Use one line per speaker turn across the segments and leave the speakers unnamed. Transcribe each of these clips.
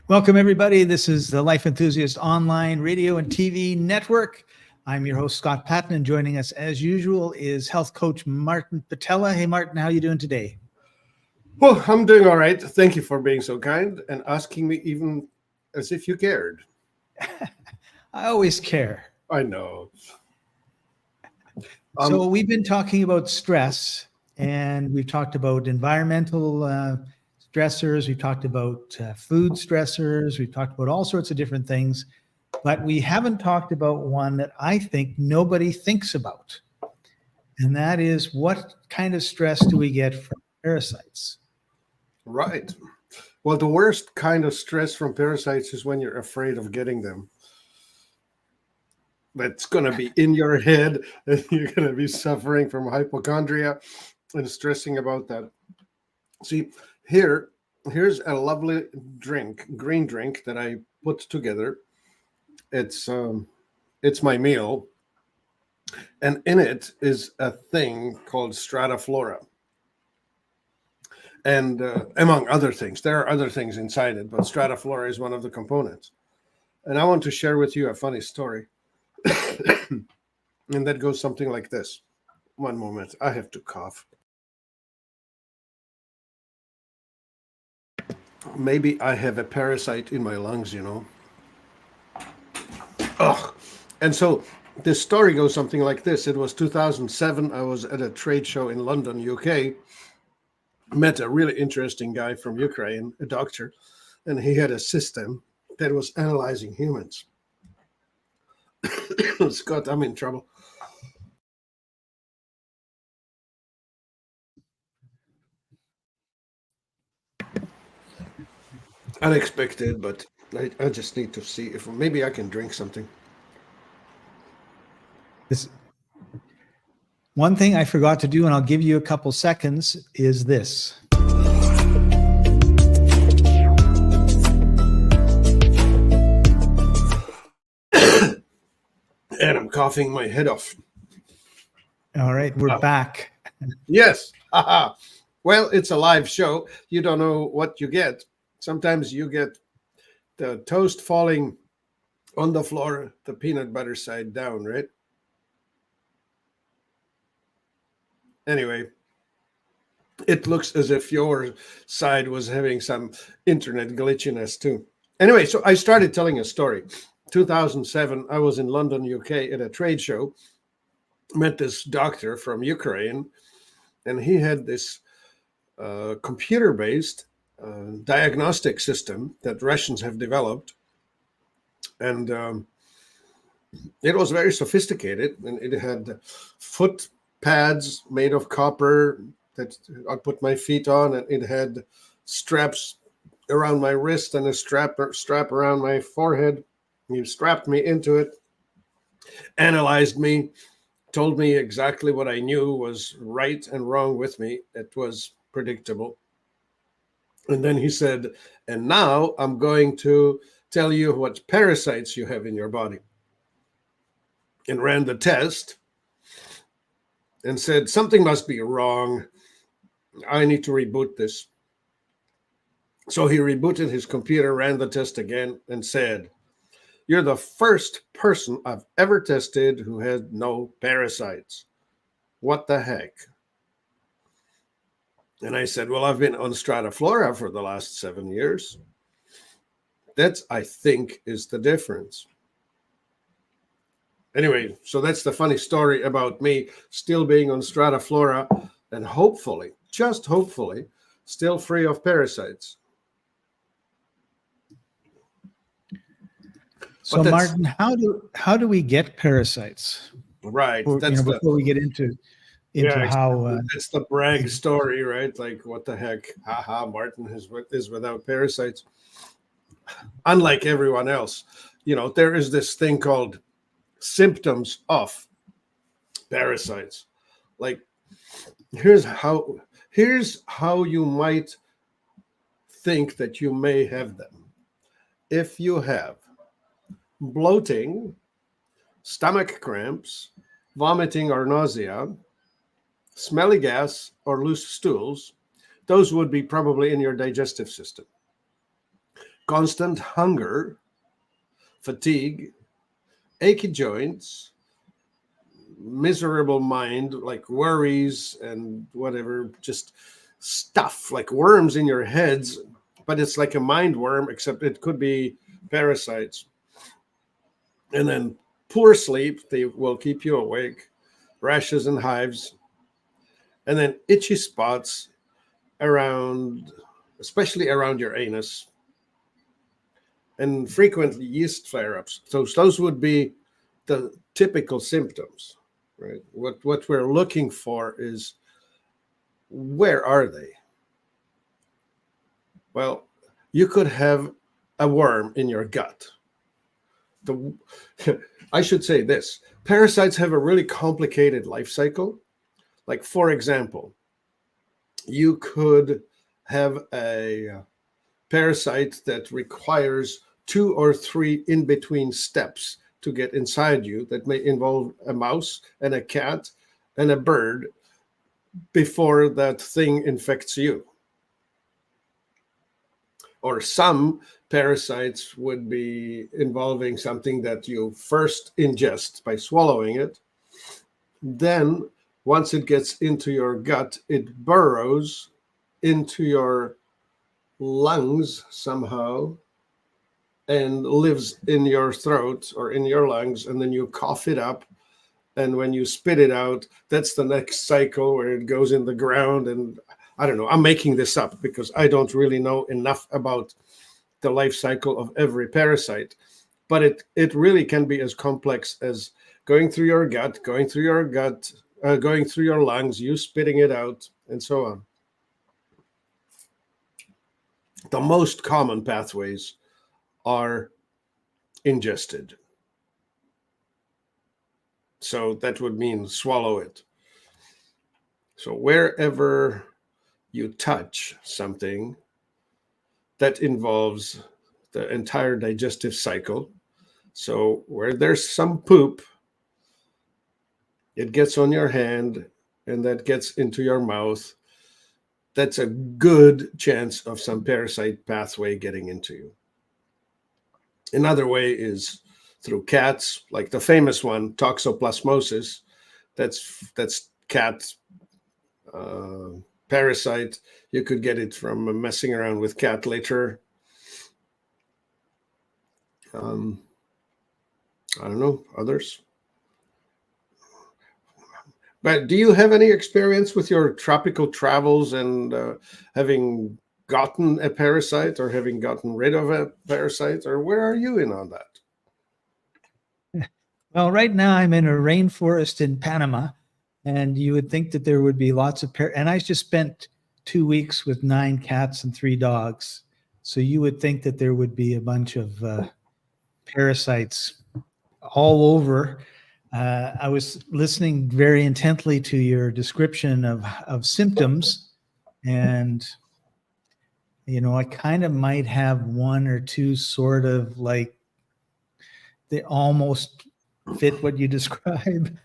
Welcome, everybody. This is the Life Enthusiast Online radio and TV network. I'm your host, Scott Paton, and joining us as usual is health coach Martin Pytela. Hey, Martin, how are you doing today?
Well, I'm doing all right. Thank you for being so kind and asking me even as if you cared.
I always care.
I know.
So we've been talking about stress, and we've talked about environmental stressors. We've talked about food stressors. We've talked about all sorts of different things, but we haven't talked about one that I think nobody thinks about, and that is what kind of stress do we get from parasites?
Right. Well, the worst kind of stress from parasites is when you're afraid of getting them. That's going to be in your head, and you're going to be suffering from hypochondria and stressing about that. See, here's a lovely green drink that I put together. It's my meal, and in it is a thing called Strataflora. And among other things, there are other things inside it, but Strataflora is one of the components. And I want to share with you a funny story. And that goes something like this. One moment, I have to cough. Maybe I have a parasite in my lungs, Ugh. And so this story goes something like this. It was 2007. I was at a trade show in London, UK. Met a really interesting guy from Ukraine, a doctor, and he had a system that was analyzing humans. Scott, I'm in trouble. Unexpected, but I just need to see if maybe I can drink something.
One thing I forgot to do, and I'll give you a couple seconds, is this.
And I'm coughing my head off.
All right, we're back.
Yes. Well, it's a live show. You don't know what you get. Sometimes you get the toast falling on the floor, the peanut butter side down, right? Anyway, it looks as if your side was having some internet glitchiness too. Anyway, so I started telling a story. 2007, I was in London, UK at a trade show, met this doctor from Ukraine, and he had this computer-based diagnostic system that Russians have developed. And it was very sophisticated, and it had foot pads made of copper that I put my feet on, and it had straps around my wrist and a strap around my forehead. He strapped me into it, analyzed me, told me exactly what I knew was right and wrong with me. It was predictable. And then he said, and now I'm going to tell you what parasites you have in your body. And ran the test and said, something must be wrong. I need to reboot this. So he rebooted his computer, ran the test again, and said, you're the first person I've ever tested who had no parasites. What the heck? And I said, well, I've been on Strataflora for the last 7 years. That's, I think, is the difference. Anyway, so that's the funny story about me still being on Strataflora and hopefully, just hopefully, still free
of So, Martin, how do we get parasites?
Right.
Before we get into how
it's the brag story, right? Like, what the heck? Martin is without parasites. Unlike everyone else, there is this thing called symptoms of parasites. Like, here's how you might think that you may have them. If you have bloating, stomach cramps, vomiting or nausea, smelly gas, or loose stools, those would be probably in your digestive system. constant hunger, fatigue, achy joints, miserable mind, like worries and whatever, just stuff like worms in your heads, but it's like a mind worm, except it could be parasites. And then poor sleep, they will keep you awake, rashes and hives, and then itchy spots around, especially around your anus, and frequently yeast flare-ups. So those would be the typical symptoms, right? What we're looking for is, where are they? Well, you could have a worm in your gut. I should say this: parasites have a really complicated life cycle. Like, for example, you could have a parasite that requires 2 or 3 in-between steps to get inside you, that may involve a mouse and a cat and a bird before that thing infects you. Or some parasites would be involving something that you first ingest by swallowing it. Then, once it gets into your gut, it burrows into your lungs somehow and lives in your throat or in your lungs, and then you cough it up. And when you spit it out, that's the next cycle where it goes in the ground. And I don't know, I'm making this up because I don't really know enough about the life cycle of every parasite. But it really can be as complex as going through your gut, going through your lungs, you spitting it out, and so on. The most common pathways are ingested. So that would mean swallow it. So wherever you touch something that involves the entire digestive cycle, so where there's some poop, it gets on your hand and that gets into your mouth, that's a good chance of some parasite pathway getting into you. Another way is through cats, like the famous one, toxoplasmosis. That's cat parasite. You could get it from messing around with cat litter. I don't know, others. But do you have any experience with your tropical travels and having gotten a parasite or having gotten rid of a parasite, or where are you in on that?
Well, right now I'm in a rainforest in Panama, and you would think that there would be lots of and I just spent 2 weeks with 9 cats and 3 dogs. So you would think that there would be a bunch of parasites all over. I was listening very intently to your description of symptoms, and I kind of might have 1 or 2 sort of like they almost fit what you describe.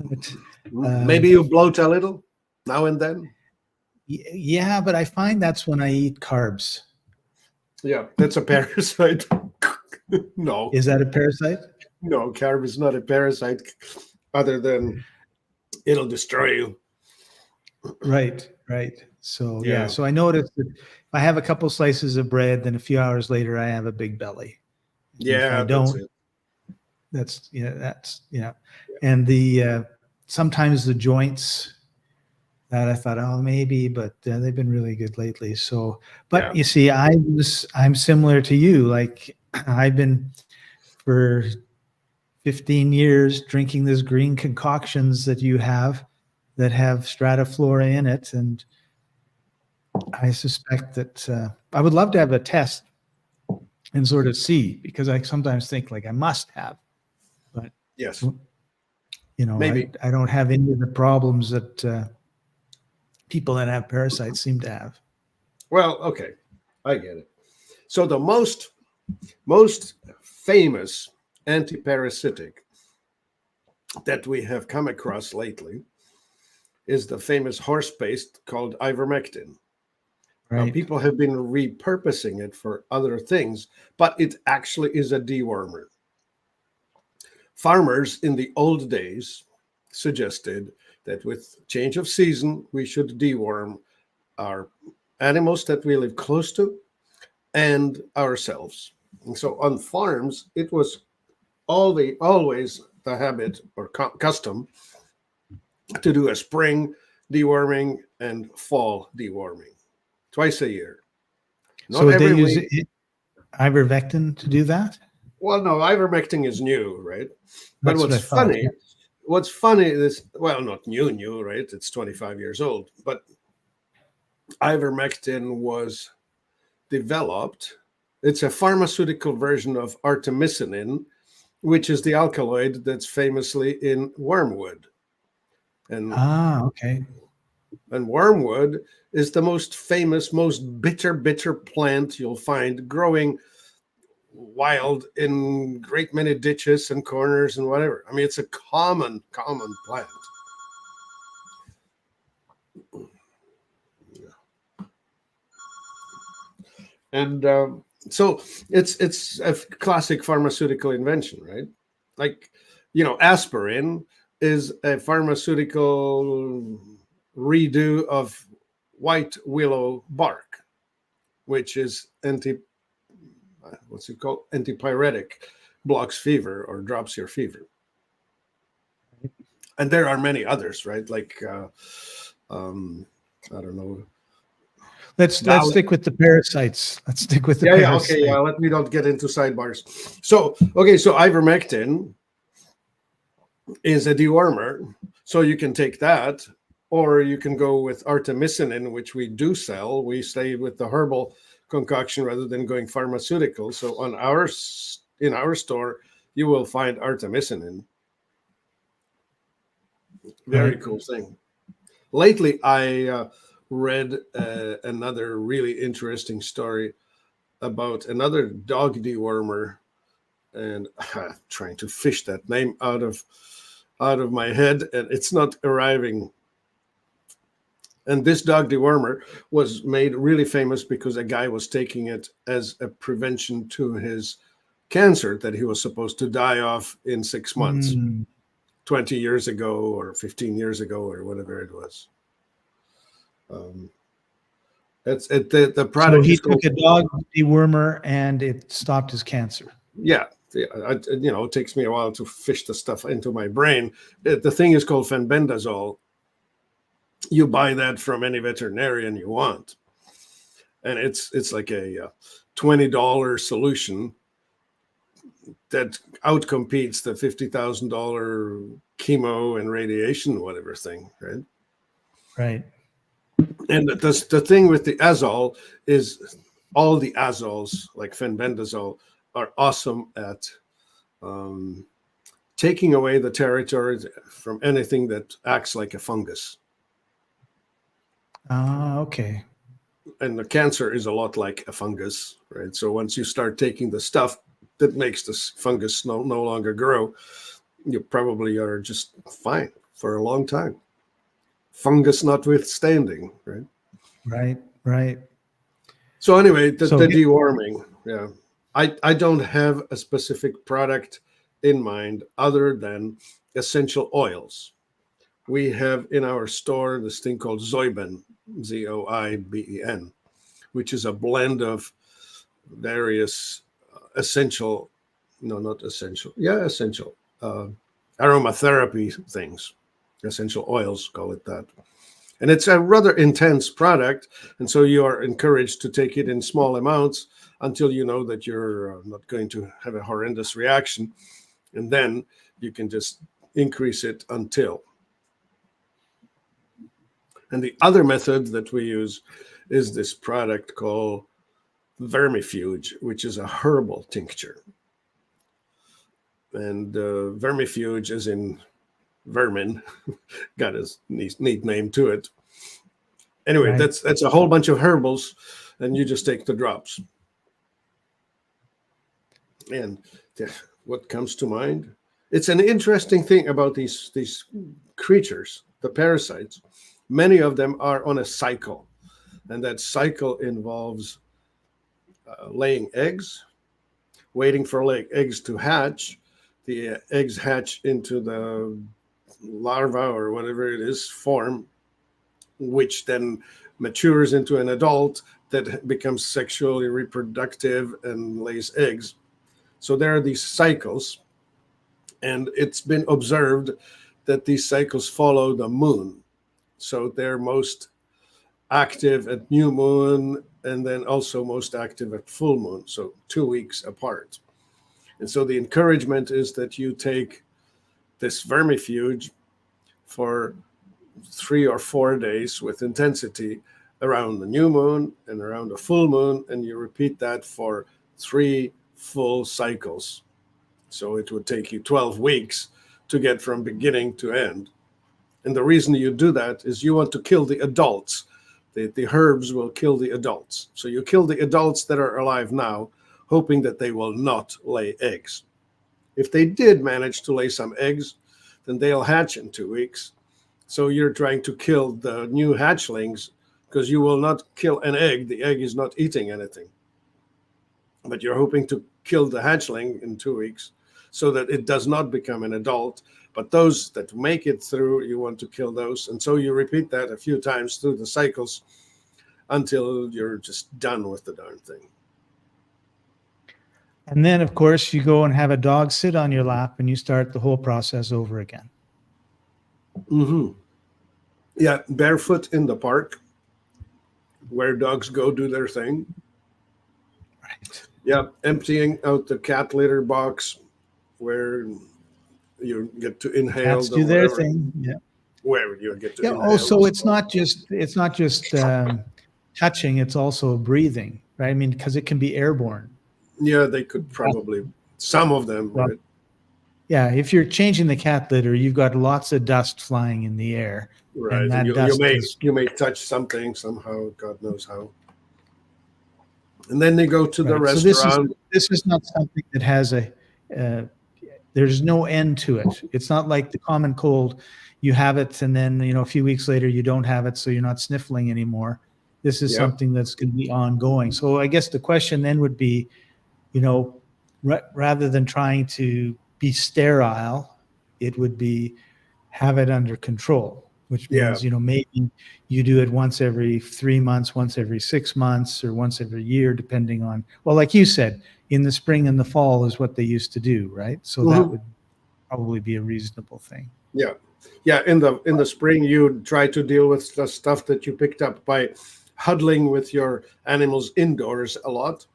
But,
maybe you bloat a little now and then.
Yeah, but I find that's when I eat carbs.
Yeah, that's a parasite. No.
Is that a parasite?
No, carb is not a parasite, other than it'll destroy you.
Right. So yeah. So I noticed that if I have a couple slices of bread, then a few hours later I have a big belly.
Yeah,
if I don't, that's and the sometimes the joints that I thought, oh, maybe, but they've been really good lately. So, but you see, I'm similar to you. Like I've been for 15 years drinking this green concoctions that you have that have Strataflora in it. And I suspect that I would love to have a test and sort of see, because I sometimes think like I must have, but
yes,
maybe I don't have any of the problems that people that have parasites seem to have.
Well, okay, I get it. So the most famous anti-parasitic that we have come across lately is the famous horse paste called ivermectin. Now,
Right.
people have been repurposing it for other things, but it actually is a dewormer. Farmers in the old days suggested that with change of season, we should deworm our animals that we live close to and ourselves. And so on farms, it was always the habit or custom to do a spring deworming and fall deworming twice a year. Not
So would they
every
use
week.
ivermectin to do that?
Well, no, ivermectin is new, right? But
That's what I thought. Yeah.
what's funny is, well, not new, right? It's 25 years old, but ivermectin was developed. It's a pharmaceutical version of artemisinin, which is the alkaloid that's famously in wormwood. And
Okay.
wormwood is the most famous, most bitter plant you'll find growing wild in great many ditches and corners and whatever. I mean, it's a common plant. And so it's a classic pharmaceutical invention, right? Like, aspirin is a pharmaceutical redo of white willow bark, which is antipyretic, blocks fever or drops your fever. And there are many others, right? Like I don't know.
Let's stick with the parasites. Let's stick with the parasites.
Okay, let me not get into sidebars. So ivermectin is a dewormer, so you can take that, or you can go with artemisinin, which we do sell. We stay with the herbal concoction rather than going pharmaceutical. So in our store, you will find artemisinin. Very cool thing. Lately, I read another really interesting story about another dog dewormer, and trying to fish that name out of my head, and it's not arriving. And this dog dewormer was made really famous because a guy was taking it as a prevention to his cancer that he was supposed to die of in 6 months, 20 years ago or 15 years ago or whatever it was. The product.
So he took a dog dewormer and it stopped his cancer.
Yeah. It takes me a while to fish the stuff into my brain. The thing is called fenbendazole. You buy that from any veterinarian you want, and it's like a $20 solution that outcompetes the $50,000 chemo and radiation whatever thing, right?
Right.
And the thing with the azole is all the azoles, like fenbendazole, are awesome at taking away the territory from anything that acts like a fungus.
Okay.
And the cancer is a lot like a fungus, right? So once you start taking the stuff that makes this fungus no longer grow, you probably are just fine for a long time. Fungus notwithstanding, right?
Right.
So anyway, the deworming, yeah. I don't have a specific product in mind other than essential oils. We have in our store this thing called Zoiben, Zoiben, which is a blend of various essential aromatherapy things, essential oils, call it that. And it's a rather intense product, and so you are encouraged to take it in small amounts until you know that you're not going to have a horrendous reaction, and then you can just increase it until. And the other method that we use is this product called vermifuge, which is a herbal tincture. And vermifuge is in vermin, got a neat name to it. Anyway,
Right.
that's a whole bunch of herbals, and you just take the drops. And what comes to mind? It's an interesting thing about these creatures, the parasites. Many of them are on a cycle. And that cycle involves laying eggs, waiting for eggs to hatch. The eggs hatch into the larva or whatever it is form, which then matures into an adult that becomes sexually reproductive and lays eggs. So there are these cycles, and it's been observed that these cycles follow the moon. So they're most active at new moon and then also most active at full moon, so 2 weeks apart. And so the encouragement is that you take this vermifuge for 3 or 4 days with intensity around the new moon and around the full moon, and you repeat that for 3 full cycles. So it would take you 12 weeks to get from beginning to end. And the reason you do that is you want to kill the adults. The herbs will kill the adults. So you kill the adults that are alive now, hoping that they will not lay eggs. If they did manage to lay some eggs, then they'll hatch in 2 weeks. So you're trying to kill the new hatchlings because you will not kill an egg. The egg is not eating anything. But you're hoping to kill the hatchling in 2 weeks so that it does not become an adult. But those that make it through, you want to kill those. And so you repeat that a few times through the cycles until you're just done with the darn thing.
And then, of course, you go and have a dog sit on your lap and you start the whole process over again.
Mm-hmm. Yeah, barefoot in the park where dogs go do their thing.
Right.
Yeah, emptying out the cat litter box where you get to inhale.
Cats do their thing. Yeah.
Where you get to
Yeah.
inhale.
Also, it's not just touching; it's also breathing, right? I mean, because it can be airborne.
Yeah, they could probably, some of them,
Well,
right?
Yeah, if you're changing the cat litter, you've got lots of dust flying in the air,
Right,
and that
and
dust
you may touch something somehow, God knows how. And then they go to the
right. So
restaurant.
this is not something that has there's no end to it. It's not like the common cold. You have it, and then a few weeks later you don't have it, so you're not sniffling anymore. This is something that's going to be ongoing. So I guess the question then would be, rather than trying to be sterile, it would be have it under control, which means maybe you do it once every 3 months, once every 6 months, or once every year, depending on, well, like you said, in the spring and the fall is what they used to do, right? So that would probably be a reasonable thing.
Yeah. In the spring, you try to deal with the stuff that you picked up by huddling with your animals indoors a lot,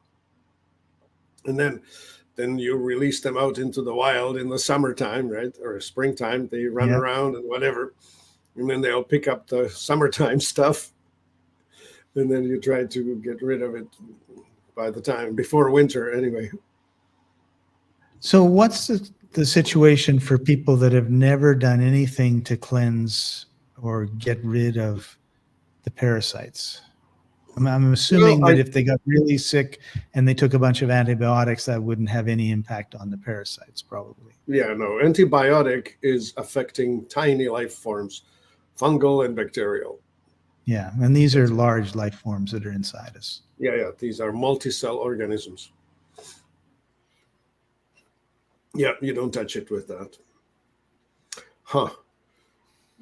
and then you release them out into the wild in the summertime, right, or springtime. They run around and whatever, and then they'll pick up the summertime stuff, and then you try to get rid of it by the time before winter anyway.
So what's the situation for people that have never done anything to cleanse or get rid of the parasites? I'm assuming that if they got really sick and they took a bunch of antibiotics, that wouldn't have any impact on the parasites, probably.
Yeah, no, antibiotic is affecting tiny life forms, fungal and bacterial.
Yeah, and these are large life forms that are inside us.
Yeah, these are multi-cell organisms. Yeah, you don't touch it with that. Huh.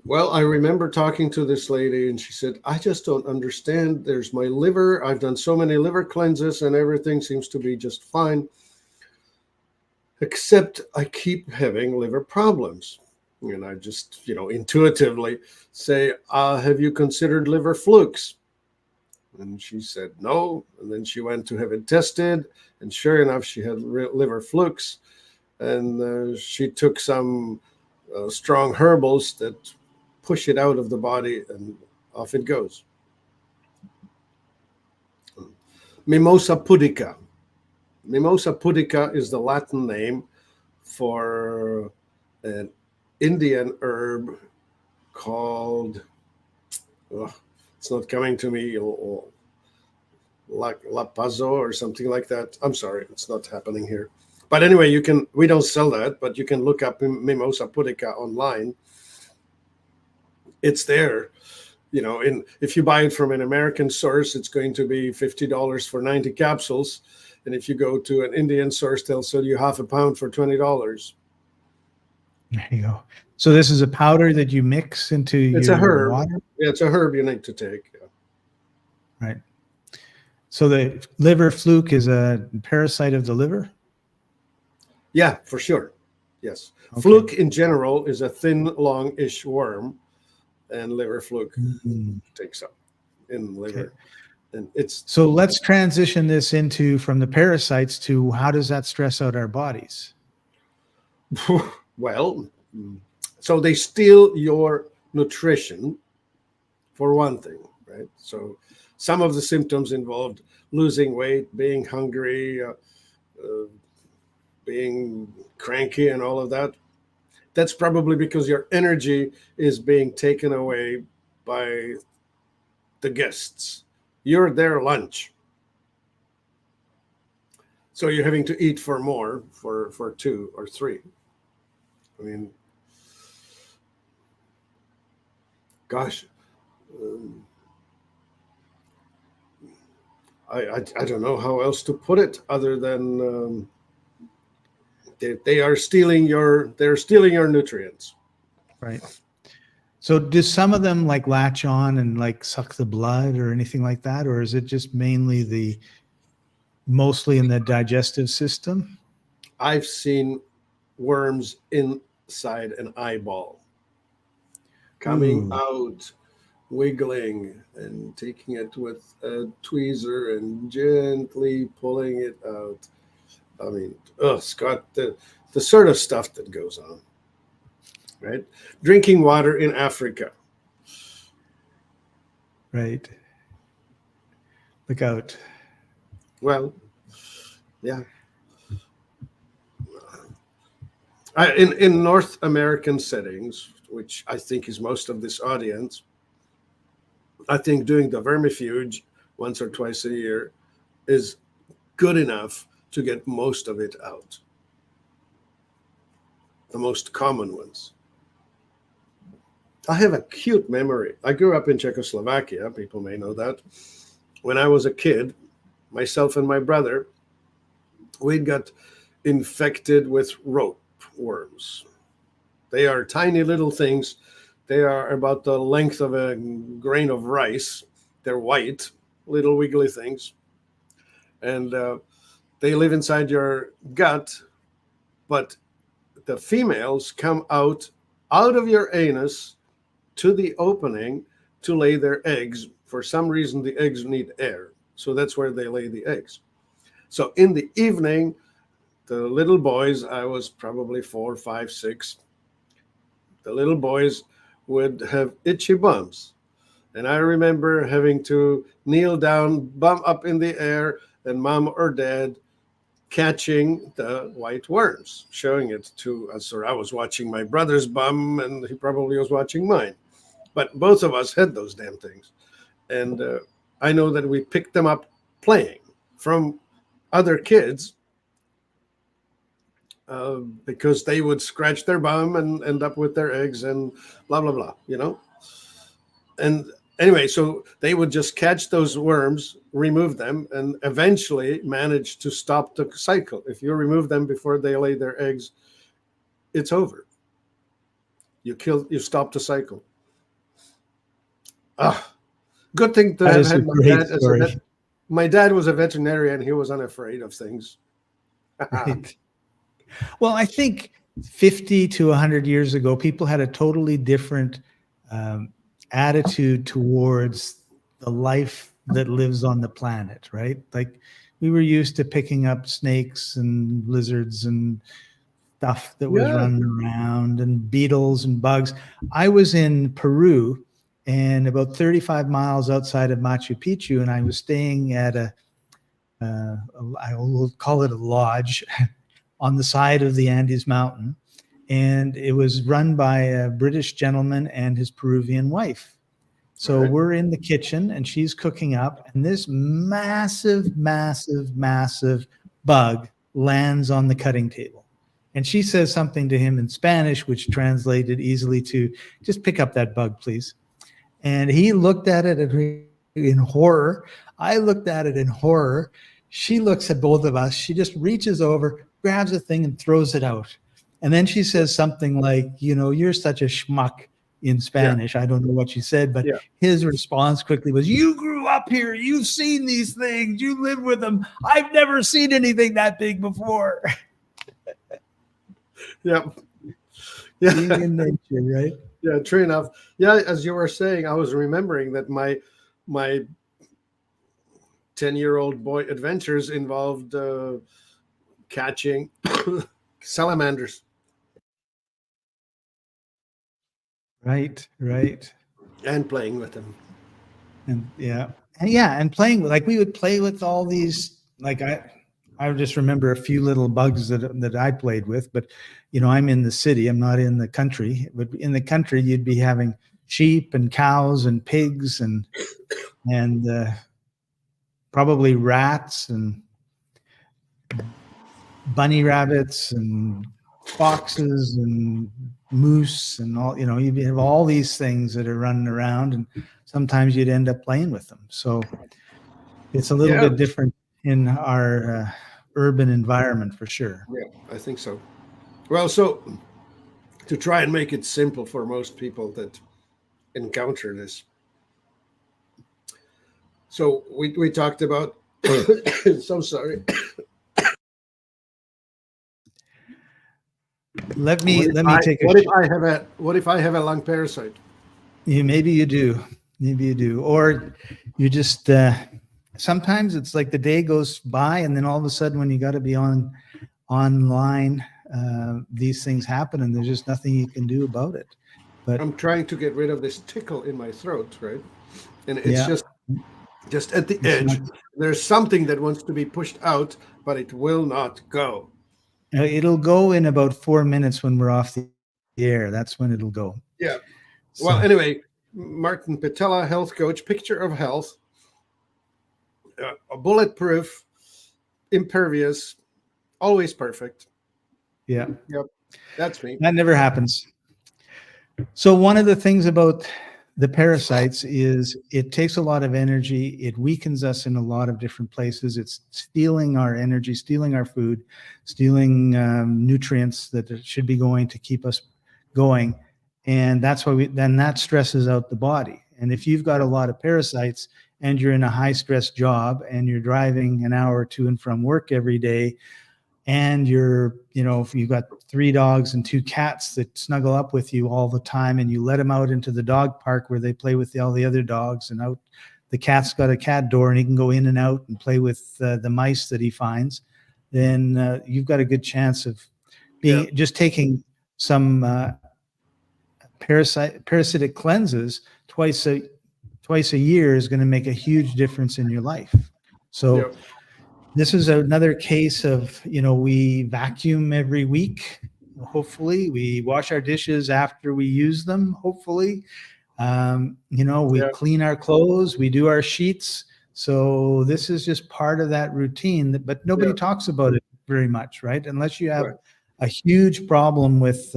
Well, I remember talking to this lady and she said, I just don't understand. There's my liver. I've done so many liver cleanses and everything seems to be just fine. Except I keep having liver problems. And I just, intuitively say, have you considered liver flukes? And she said, no. And then she went to have it tested. And sure enough, she had liver flukes. And she took some strong herbals that push it out of the body, and off it goes. Mimosa pudica. Mimosa pudica is the Latin name for an Indian herb called, it's not coming to me, lapazo or something like that. I'm sorry, it's not happening here. But anyway, we don't sell that, but you can look up Mimosa pudica online. It's there. if you buy it from an American source, it's going to be $50 for 90 capsules. And if you go to an Indian source, they'll sell you half a pound for $20.
There you go. So this is a powder that you mix into
It's
your
a herb.
water?
Yeah, it's a herb you need to take. Yeah.
Right. So the liver fluke is a parasite of the liver?
Yeah, for sure. Yes.
Okay.
Fluke in general is a thin, long-ish worm, and liver fluke takes up in liver.
Okay.
And it's
So let's transition this from the parasites to how does that stress out our bodies?
well, so they steal your nutrition for one thing, right? So some of the symptoms involved losing weight, being hungry, being cranky, and all of that. That's probably because your energy is being taken away by the guests. You're their lunch. So you're having to eat for more, for 2 or 3. I mean, gosh, I don't know how else to put it other than they're stealing your nutrients.
Right. So do some of them like latch on and like suck the blood or anything like that? Or is it just mostly in the digestive system?
I've seen worms inside an eyeball coming out, wiggling and taking it with a tweezer and gently pulling it out. I mean, Scott, the sort of stuff that goes on, right? Drinking water in Africa.
Right. Look out.
Well, yeah. In North American settings, which I think is most of this audience, I think doing the vermifuge once or twice a year is good enough to get most of it out. The most common ones. I have a cute memory. I grew up in Czechoslovakia. People may know that. When I was a kid, myself and my brother, we got infected with rope worms. They are tiny little things. They are about the length of a grain of rice. They're white, little wiggly things. And they live inside your gut, but the females come out of your anus to the opening to lay their eggs. For some reason, the eggs need air. So that's where they lay the eggs. So in the evening, the little boys, I was probably 4, 5, 6, the little boys would have itchy bums. And I remember having to kneel down, bum up in the air, and mom or dad catching the white worms, showing it to us. Or I was watching my brother's bum, and he probably was watching mine. But both of us had those damn things. And I know that we picked them up playing from other kids because they would scratch their bum and end up with their eggs and blah, blah, blah, And anyway, so they would just catch those worms, remove them, and eventually manage to stop the cycle. If you remove them before they lay their eggs, it's over. You stop the cycle. Good thing to have had my dad as a my dad was a veterinarian. He was unafraid of things.
Right. Well, I think 50 to 100 years ago, people had a totally different attitude towards the life that lives on the planet, right? Like we were used to picking up snakes and lizards and stuff that was running around and beetles and bugs. I was in Peru and about 35 miles outside of Machu Picchu, and I was staying at I will call it a lodge on the side of the Andes Mountain. And it was run by a British gentleman and his Peruvian wife. So we're in the kitchen and she's cooking up, and this massive, massive, massive bug lands on the cutting table. And she says something to him in Spanish, which translated easily to, just pick up that bug, please. And he looked at it in horror. I looked at it in horror. She looks at both of us. She just reaches over, grabs the thing, and throws it out. And then she says something like, you're such a schmuck in Spanish. I don't know what she said, but
Yeah.
his response quickly was, you grew up here. You've seen these things. You live with them. I've never seen anything that big before.
Yeah.
Being in nature, right?
Yeah, true enough. Yeah, as you were saying, I was remembering that my 10-year-old boy adventures involved catching salamanders.
Right.
And playing with them.
And playing with, like, we would play with all these, like, I just remember a few little bugs that I played with, but I'm in the city, I'm not in the country. But in the country, you'd be having sheep and cows and pigs and probably rats and bunny rabbits and foxes and moose and all. You have all these things that are running around, and sometimes you'd end up playing with them. So it's a little bit different in our urban environment, for sure.
Yeah, I think so. Well, so to try and make it simple for most people that encounter this. So we talked about, so sorry.
Let me take a.
What if I have a lung parasite?
Maybe you do, or you just. Sometimes it's like the day goes by, and then all of a sudden, when you got to be online, these things happen, and there's just nothing you can do about it. But
I'm trying to get rid of this tickle in my throat, right? And it's just at the edge. There's something that wants to be pushed out, but it will not go.
It'll go in about 4 minutes when we're off the air. That's when it'll go.
Yeah. So, well, anyway, Martin Pytela, health coach, picture of health, bulletproof, impervious, always perfect.
Yeah.
Yep. That's me.
That never happens. So one of the things about the parasites is it takes a lot of energy. It weakens us in a lot of different places. It's stealing our energy, stealing our food, stealing nutrients that should be going to keep us going. And that's why then that stresses out the body. And if you've got a lot of parasites and you're in a high stress job and you're driving an hour to and from work every day, and if you've got 3 dogs and 2 cats that snuggle up with you all the time, and you let them out into the dog park where they play with all the other dogs, and out, the cat's got a cat door and he can go in and out and play with the mice that he finds, then you've got a good chance of being just taking some parasitic cleanses twice a year is going to make a huge difference in your life. So this is another case of, we vacuum every week. Hopefully we wash our dishes after we use them. Hopefully, we clean our clothes, we do our sheets. So this is just part of that routine, but nobody talks about it very much, right? Unless you have a huge problem with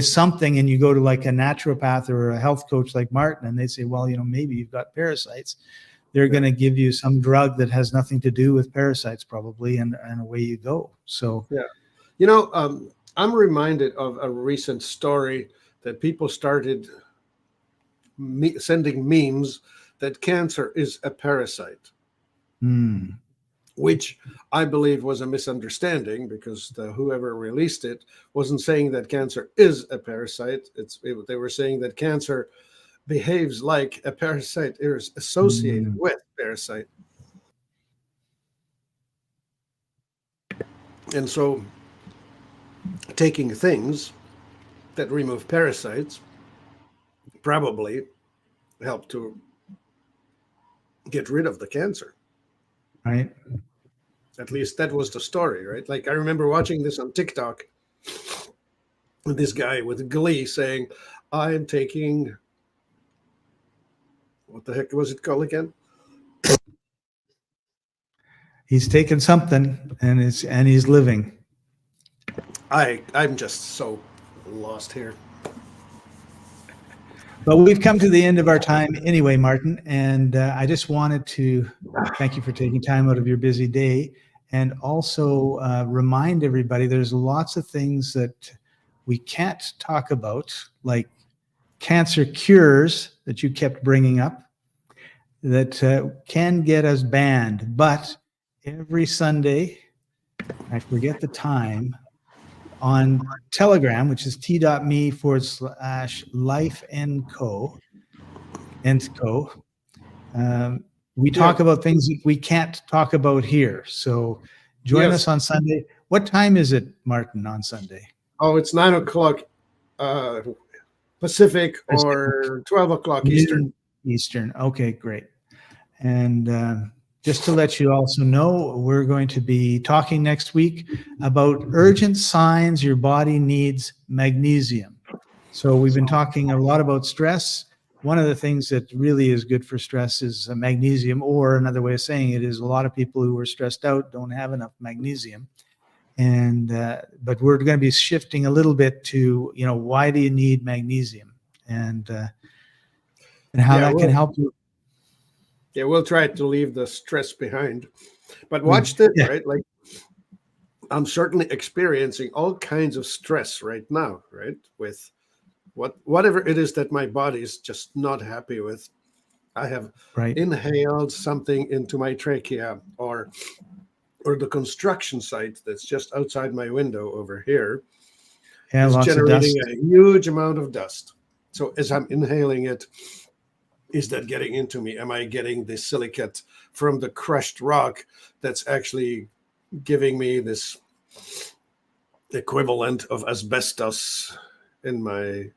something, and you go to like a naturopath or a health coach like Martin, and they say, well, maybe you've got parasites. They're going to give you some drug that has nothing to do with parasites, probably, and away you go. So,
I'm reminded of a recent story that people started sending memes that cancer is a parasite, which I believe was a misunderstanding, because whoever released it wasn't saying that cancer is a parasite. They were saying that cancer behaves like a parasite is associated with parasite. And so taking things that remove parasites probably help to get rid of the cancer.
Right.
At least that was the story, right? Like, I remember watching this on TikTok, with this guy with glee saying, I'm taking, what the heck was it called again?
He's taken something and he's living.
I'm just so lost here.
But we've come to the end of our time anyway, Martin, and I just wanted to thank you for taking time out of your busy day, and also remind everybody there's lots of things that we can't talk about, like cancer cures that you kept bringing up, that can get us banned. But every Sunday, I forget the time, on Telegram, which is t.me/Life and Co. We talk about things that we can't talk about here. So join us on Sunday. What time is it, Martin, on Sunday?
Oh, it's 9 o'clock Pacific or 12 o'clock Eastern.
Eastern. Okay, great. And just to let you also know, we're going to be talking next week about urgent signs your body needs magnesium. So we've been talking a lot about stress. One of the things that really is good for stress is magnesium, or another way of saying it is a lot of people who are stressed out don't have enough magnesium. And but we're going to be shifting a little bit to, why do you need magnesium, and how that can help you.
Yeah, we'll try to leave the stress behind. But watch this, right? Like, I'm certainly experiencing all kinds of stress right now, right? With whatever it is that my body is just not happy with. I have inhaled something into my trachea, or the construction site that's just outside my window over here is generating a huge amount of dust. So as I'm inhaling it, is that getting into me? Am I getting the silicate from the crushed rock that's actually giving me this equivalent of asbestos in my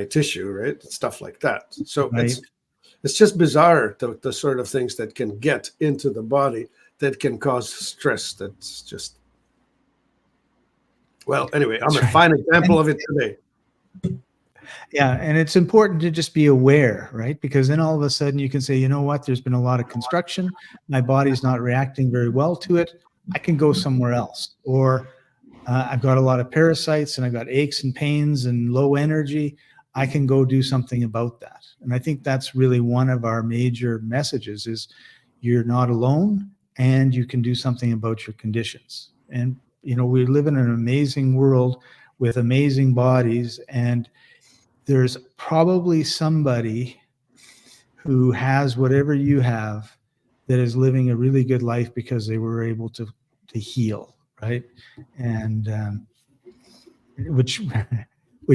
tissue, right? Stuff like that. So it's just bizarre, the sort of things that can get into the body that can cause stress. That's just, well, anyway, I'm a fine example of it today.
Yeah, and it's important to just be aware, right? Because then all of a sudden you can say, you know what, there's been a lot of construction. My body's not reacting very well to it. I can go somewhere else. Or I've got a lot of parasites and I've got aches and pains and low energy. I can go do something about that. And I think that's really one of our major messages is you're not alone and you can do something about your conditions. And, we live in an amazing world with amazing bodies, and there's probably somebody who has whatever you have that is living a really good life because they were able to heal, right? And which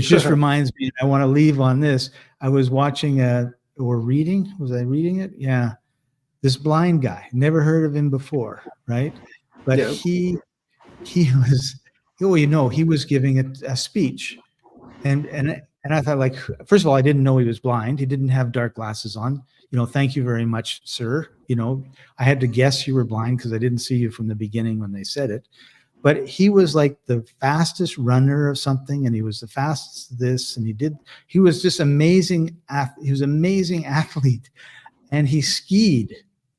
just reminds me, I want to leave on this. I was watching reading. Was I reading it? Yeah. This blind guy, never heard of him before, right? But he was, he was giving a speech, and I thought, like, first of all, I didn't know he was blind. He didn't have dark glasses on. Thank you very much, sir. I had to guess you were blind because I didn't see you from the beginning when they said it. But he was like the fastest runner of something, and he was the fastest this, and he was just amazing. He was an amazing athlete, and he skied.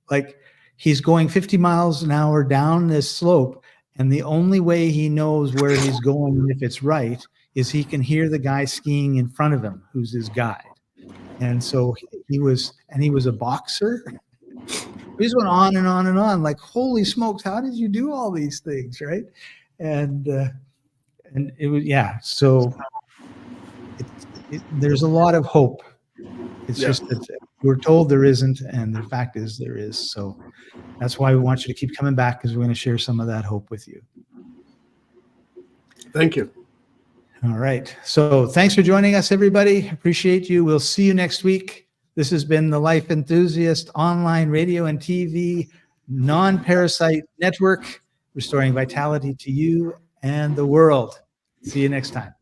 Like, he's going 50 miles an hour down this slope, and the only way he knows where he's going, if it's right, is he can hear the guy skiing in front of him, who's his guide. And so he was a boxer. He just went on and on and on, like, holy smokes, how did you do all these things, right? And it was, so there's a lot of hope. It's just that we're told there isn't, and the fact is there is. So that's why we want you to keep coming back, because we're going to share some of that hope with you.
Thank you.
All right. So thanks for joining us, everybody. Appreciate you. We'll see you next week. This has been the Life Enthusiast Online Radio and TV non-parasite network, restoring vitality to you and the world. See you next time.